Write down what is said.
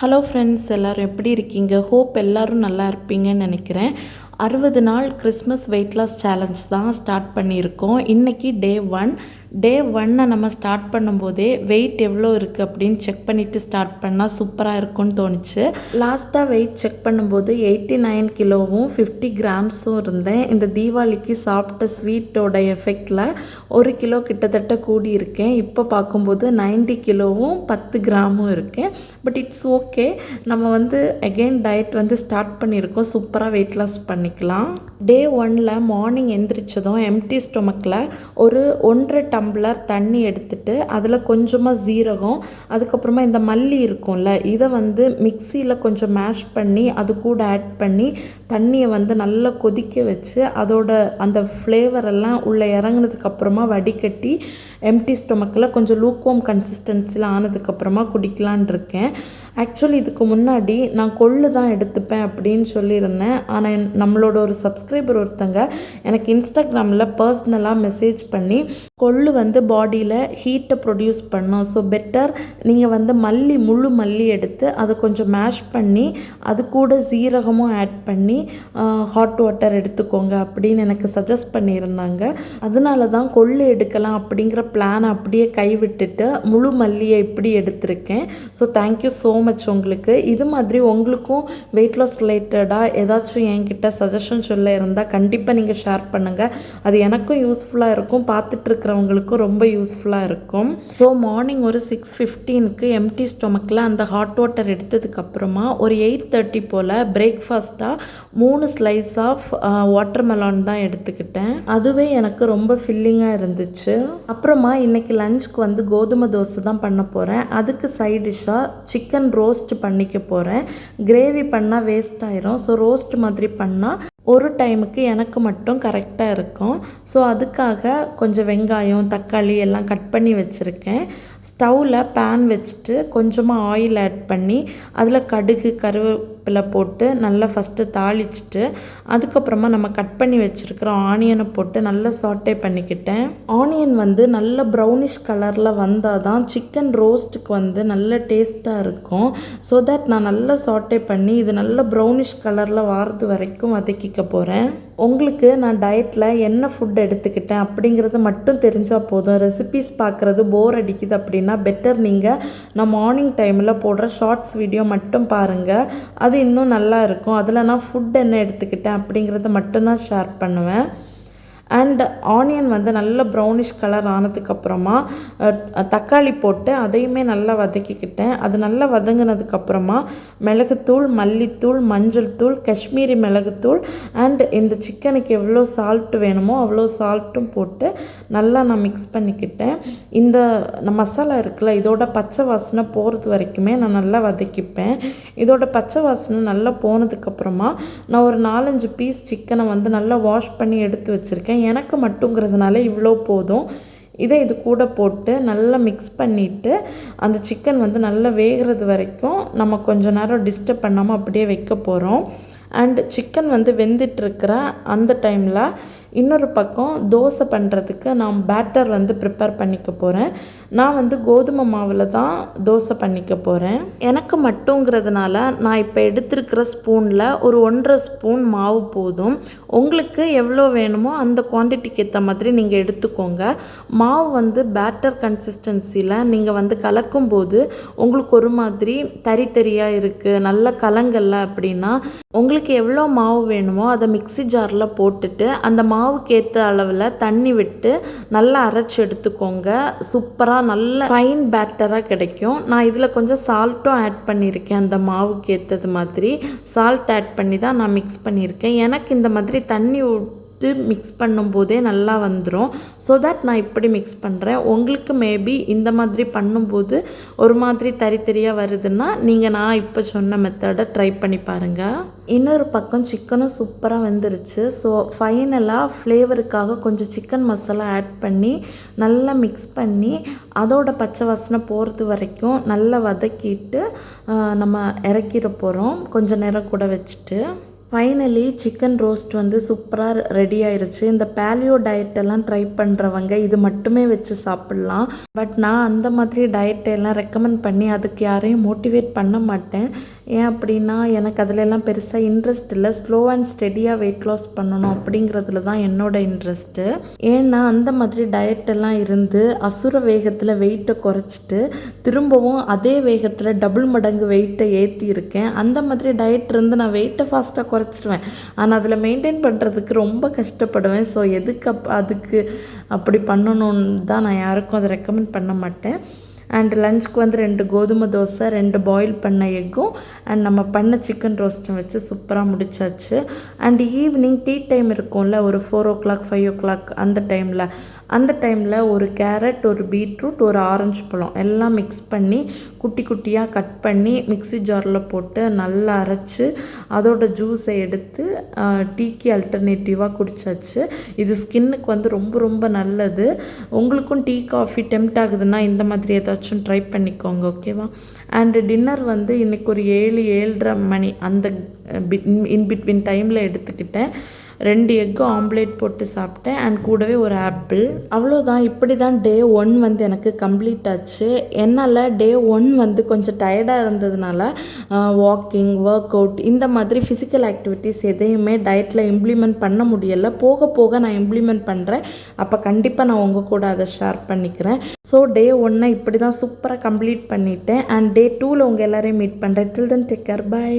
Hello friends, எல்லோரும் எப்படி இருக்கீங்க? ஹோப் எல்லோரும் நல்லா இருப்பீங்கன்னு நினைக்கிறேன். 60 நாள் கிறிஸ்மஸ் வெயிட் லாஸ் சேலஞ்ச் தான் ஸ்டார்ட் பண்ணியிருக்கோம். இன்றைக்கி டே ஒன்னை நம்ம ஸ்டார்ட் பண்ணும்போதே வெயிட் எவ்வளோ இருக்குது அப்படின்னு செக் பண்ணிவிட்டு ஸ்டார்ட் பண்ணால் சூப்பராக இருக்கும்னு தோணுச்சு. லாஸ்ட்டாக வெயிட் செக் பண்ணும்போது 89 கிலோவும் 50 கிராம்ஸும் இருந்தேன். இந்த தீபாவளிக்கு சாப்பிட்ட ஸ்வீட்டோட எஃபெக்டில் 1 கிலோ கிட்டத்தட்ட கூடி இருக்கேன். இப்போ பார்க்கும்போது 90 கிலோவும் 10 கிராமும் இருக்கேன். But it's okay. நம்ம அகெயின் டயட் ஸ்டார்ட் பண்ணியிருக்கோம். சூப்பராக வெயிட் லாஸ் பண்ணிக்கலாம். டே ஒன்னில் மார்னிங் எந்திரிச்சதும் எம்டி ஸ்டொமக்கில் ஒரு 1.5 டம்ளர் தண்ணி எடுத்துட்டு அதில் கொஞ்சமாக ஜீரகம், அதுக்கப்புறமா இந்த மல்லி இருக்கும்ல, இதை மிக்சியில் கொஞ்சம் மேஷ் பண்ணி அது கூட ஆட் பண்ணி தண்ணியை நல்லா கொதிக்க வச்சு அதோட அந்த ஃப்ளேவரெல்லாம் உள்ளே இறங்கினதுக்கப்புறமா வடிகட்டி எம்டி ஸ்டொமக்கில் கொஞ்சம் லூக்வார்ம் கன்சிஸ்டன்சியில் ஆனதுக்கப்புறமா குடிக்கலான் இருக்கேன். ஆக்சுவலி இதுக்கு முன்னாடி நான் கொள்ளு தான் எடுத்துப்பேன் அப்படின்னு சொல்லியிருந்தேன். ஆனால் நம்மளோட ஒரு சப்ஸ்கிரைபர் ஒருத்தங்க எனக்கு இன்ஸ்டாகிராமில் பர்சனலாக மெசேஜ் பண்ணி கொள்ளு பாடியில் ஹீட்டை ப்ரொடியூஸ் பண்ணும், ஸோ பெட்டர் நீங்கள் முழு மல்லி எடுத்து அதை கொஞ்சம் மேஷ் பண்ணி அது கூட ஜீரகமும் ஆட் பண்ணி ஹாட் வாட்டர் எடுத்துக்கோங்க அப்படின்னு எனக்கு சஜஸ்ட் பண்ணியிருந்தாங்க. அதனால தான் கொள்ளு எடுக்கலாம் அப்படிங்கிற பிளானை அப்படியே கைவிட்டுட்டு முழு மல்லியை இப்படி எடுத்திருக்கேன். ஸோ தேங்க்யூ ஸோ மச் உங்களுக்கு. இது மாதிரி உங்களுக்கும் வெயிட் லாஸ் ரிலேட்டடாக ஏதாச்சும் என்கிட்ட சஜஷன் சொல்ல இருந்தால் கண்டிப்பாக நீங்கள் ஷேர் பண்ணுங்கள். அது எனக்கும் யூஸ்ஃபுல்லாக இருக்கும், பார்த்துட்டு இருக்கிறவங்களுக்கும் ரொம்ப யூஸ்ஃபுல்லாக இருக்கும். ஸோ மார்னிங் ஒரு 6:15க்கு எம்டி ஸ்டொமக்கில் அந்த ஹாட் வாட்டர் எடுத்ததுக்கப்புறமா ஒரு 8:30 போல் பிரேக்ஃபாஸ்ட்டாக 3 ஸ்லைஸ் ஆஃப் வாட்டர் மெலான் தான் எடுத்துக்கிட்டேன். அதுவே எனக்கு ரொம்ப ஃபில்லிங்காக இருந்துச்சு. அப்புறமா இன்றைக்கி லஞ்சுக்கு கோதுமை தோசை தான் பண்ண போகிறேன். அதுக்கு சைட் டிஷ்ஷாக சிக்கன் ரோஸ்ட் பண்ணிக்க போகிறேன். கிரேவி பண்ணால் வேஸ்ட் ஆயிரும். ஸோ ரோஸ்ட் மாதிரி பண்ணால் ஒரு டைமுக்கு எனக்கு மட்டும் கரெக்டாக இருக்கும். ஸோ அதுக்காக கொஞ்சம் வெங்காயம், தக்காளி எல்லாம் கட் பண்ணி வச்சுருக்கேன். ஸ்டவ்வில் பேன் வச்சுட்டு கொஞ்சமாக ஆயில் ஆட் பண்ணி அதில் கடுகு, கருவேப்பிலை போட்டு நல்லா ஃபஸ்ட்டு தாளிச்சிட்டு அதுக்கப்புறமா நம்ம கட் பண்ணி வச்சுருக்கிற ஆனியனை போட்டு நல்லா சாட்டே பண்ணிக்கிட்டேன். ஆனியன் நல்ல ப்ரௌனிஷ் கலரில் வந்தால் தான் சிக்கன் ரோஸ்ட்டுக்கு நல்ல டேஸ்ட்டாக இருக்கும். ஸோ தட் நான் நல்லா சாட்டே பண்ணி இது நல்ல ப்ரௌனிஷ் கலரில் வாரது வரைக்கும் வதக்கிக்க போகிறேன். உங்களுக்கு நான் டயட்டில் என்ன ஃபுட் எடுத்துக்கிட்டேன் அப்படிங்கிறது மட்டும் தெரிஞ்சால் போதும். ரெசிபீஸ் பார்க்குறது போர் அடிக்குது அப்படின்னா பெட்டர் நீங்கள் நான் மார்னிங் டைமில் போடுற ஷார்ட்ஸ் வீடியோ மட்டும் பாருங்கள். அது இன்னும் நல்லா இருக்கும். அதில் நான் ஃபுட் என்ன எடுத்துக்கிட்டேன் அப்படிங்கிறத மட்டும்தான் ஷேர் பண்ணுவேன். அண்ட் ஆனியன் நல்ல ப்ரௌனிஷ் கலர் ஆனதுக்கப்புறமா தக்காளி போட்டு அதையுமே நல்லா வதக்கிக்கிட்டேன். அது நல்லா வதங்கினதுக்கப்புறமா மிளகுத்தூள், மல்லித்தூள், மஞ்சள் தூள், காஷ்மீரி மிளகுத்தூள் அண்ட் இந்த சிக்கனுக்கு எவ்வளோ சால்ட் வேணுமோ அவ்வளோ சால்ட்டும் போட்டு நல்லா நான் மிக்ஸ் பண்ணிக்கிட்டேன். இந்த மசாலா இருக்குல்ல, இதோட பச்சை வாசனை போகிறது வரைக்குமே நான் நல்லா வதக்கிப்பேன். இதோட பச்சை வாசனை நல்லா போனதுக்கப்புறமா நான் ஒரு 4-5 பீஸ் சிக்கனை நல்லா வாஷ் பண்ணி எடுத்து வச்சுருக்கேன். எனக்கு மட்டுங்கிறதுனால இவ்வளோ போதும். இதை இது கூட போட்டு நல்லா மிக்ஸ் பண்ணிவிட்டு அந்த சிக்கன் நல்லா வேகிறது வரைக்கும் நம்ம கொஞ்சம் நேரம் டிஸ்டர்ப் பண்ணாமல் அப்படியே வைக்க போகிறோம். அண்ட் சிக்கன் வெந்துட்டுருக்கிற அந்த டைமில் இன்னொரு பக்கம் தோசை பண்ணுறதுக்கு நான் பேட்டர் ப்ரிப்பேர் பண்ணிக்க போகிறேன். நான் கோதுமை மாவில் தான் தோசை பண்ணிக்க போகிறேன். எனக்கு மட்டுங்கிறதுனால நான் இப்போ எடுத்துருக்கிற ஸ்பூனில் ஒரு 1.5 ஸ்பூன் மாவு போதும். உங்களுக்கு எவ்வளோ வேணுமோ அந்த குவான்டிட்டிக்கு ஏற்ற மாதிரி நீங்கள் எடுத்துக்கோங்க. மாவு பேட்டர் கன்சிஸ்டன்சியில் நீங்கள் கலக்கும்போது உங்களுக்கு ஒரு மாதிரி தரியாக இருக்குது, நல்லா கலங்கல்ல அப்படின்னா உங்களுக்கு எவ்வளோ மாவு வேணுமோ அதை மிக்ஸி ஜாரில் போட்டுட்டு அந்த மாவுக்கு ஏற்ற அளவில் தண்ணி விட்டு நல்லா அரைச்சி எடுத்துக்கோங்க. சூப்பராக நல்ல ஃபைன் பேட்டராக கிடைக்கும். நான் இதில் கொஞ்சம் சால்ட்டும் ஆட் பண்ணியிருக்கேன். அந்த மாவுக்கு ஏற்றது மாதிரி சால்ட் ஆட் பண்ணி தான் நான் மிக்ஸ் பண்ணியிருக்கேன். எனக்கு இந்த மாதிரி தண்ணி மிக்ஸ் பண்ணும்போதே நல்லா வந்துடும். ஸோ தட் நான் இப்படி மிக்ஸ் பண்ணுறேன். உங்களுக்கு மேபி இந்த மாதிரி பண்ணும்போது ஒரு மாதிரி தரியாக வருதுன்னா நீங்கள் நான் இப்போ சொன்ன மெத்தடை ட்ரை பண்ணி பாருங்கள். இன்னொரு பக்கம் சிக்கனும் சூப்பராக வெந்துருச்சு. ஸோ ஃபைனலாக ஃப்ளேவருக்காக கொஞ்சம் சிக்கன் மசாலா ஆட் பண்ணி நல்லா மிக்ஸ் பண்ணி அதோட பச்சை வாசனை போகிறது வரைக்கும் நல்லா வதக்கிட்டு நம்ம இறக்கிட போகிறோம் கொஞ்சம் நேரம் கூட வச்சுட்டு. ஃபைனலி சிக்கன் ரோஸ்ட் வந்து சூப்பராக ரெடி ஆயிருச்சு. இந்த பேலியோ டயட்டெல்லாம் ட்ரை பண்ணுறவங்க இது மட்டுமே வச்சு சாப்பிட்லாம். பட் நான் அந்த மாதிரி டயட்டெல்லாம் ரெக்கமெண்ட் பண்ணி அதுக்கு யாரையும் மோட்டிவேட் பண்ண மாட்டேன். ஏன் அப்படின்னா எனக்கு அதிலெல்லாம் பெருசாக இன்ட்ரெஸ்ட் இல்லை. ஸ்லோ அண்ட் ஸ்டெடியாக வெயிட் லாஸ் பண்ணணும் அப்படிங்கிறதுல தான் என்னோடய இன்ட்ரெஸ்ட்டு. ஏன்னா அந்த மாதிரி டயட்டெல்லாம் இருந்து அசுர வேகத்தில் வெயிட்டை குறைச்சிட்டு திரும்பவும் அதே வேகத்தில் டபுள் மடங்கு வெயிட்டை ஏற்றியிருக்கேன். அந்த மாதிரி டயட் இருந்து நான் வெயிட்டை ஃபாஸ்ட்டாக குறைச்சிடுவேன். ஆனால் அதில் மெயின்டைன் பண்ணுறதுக்கு ரொம்ப கஷ்டப்படுவேன். ஸோ எதுக்கு அதுக்கு அப்படி பண்ணணுன்னு தான் நான் யாருக்கும் அதை ரெக்கமெண்ட் பண்ண மாட்டேன். அண்ட் லஞ்சுக்கு வந்து 2 கோதுமை தோசை, 2 பாயில் பண்ண எக்கும் அண்ட் நம்ம பண்ண சிக்கன் ரோஸ்ட்டும் வச்சு சூப்பராக முடிச்சாச்சு. அண்ட் ஈவினிங் டீ டைம் இருக்கும்ல, ஒரு 4 o'clock 5 o'clock அந்த டைமில் ஒரு கேரட், ஒரு பீட்ரூட், ஒரு ஆரஞ்சு பழம் எல்லாம் மிக்ஸ் பண்ணி குட்டி குட்டியாக கட் பண்ணி மிக்ஸி ஜாரில் போட்டு நல்லா அரைச்சி அதோட ஜூஸை எடுத்து டீக்கு அல்டர்னேட்டிவாக குடிச்சாச்சு. இது ஸ்கின்னுக்கு வந்து ரொம்ப ரொம்ப நல்லது. உங்களுக்கும் டீ காஃபி டெம்ப்ட் ஆகுதுன்னா இந்த மாதிரி ஏதாச்சும் ட்ரை பண்ணிக்கோங்க, ஓகேவா? அண்டு டின்னர் வந்து இன்றைக்கி ஒரு 7-7:30 மணி அந்த இன்பிட்வீன் டைமில் எடுத்துக்கிட்டேன். 2 எக்கு ஆம்லேட் போட்டு சாப்பிட்டேன் அண்ட் கூடவே ஒரு ஆப்பிள். அவ்வளோதான். இப்படி தான் டே 1 வந்து எனக்கு கம்ப்ளீட் ஆச்சு. என்னால் டே 1 வந்து கொஞ்சம் டயர்டாக இருந்ததுனால வாக்கிங், ஒர்க் அவுட் இந்த மாதிரி ஃபிசிக்கல் ஆக்டிவிட்டீஸ் எதையுமே டயட்டில் இம்ப்ளிமெண்ட் பண்ண முடியலை. போக போக நான் இம்ப்ளிமெண்ட் பண்ணுறேன். அப்போ கண்டிப்பாக நான் உங்கள் கூட அதை ஷேர் பண்ணிக்கிறேன். ஸோ டே 1 இப்படி தான் சூப்பராக கம்ப்ளீட் பண்ணிட்டேன். அண்ட் டே 2ல் உங்கள் எல்லோரையும் மீட் பண்ணுறேன். டில் தென் டேக் கேர், பை.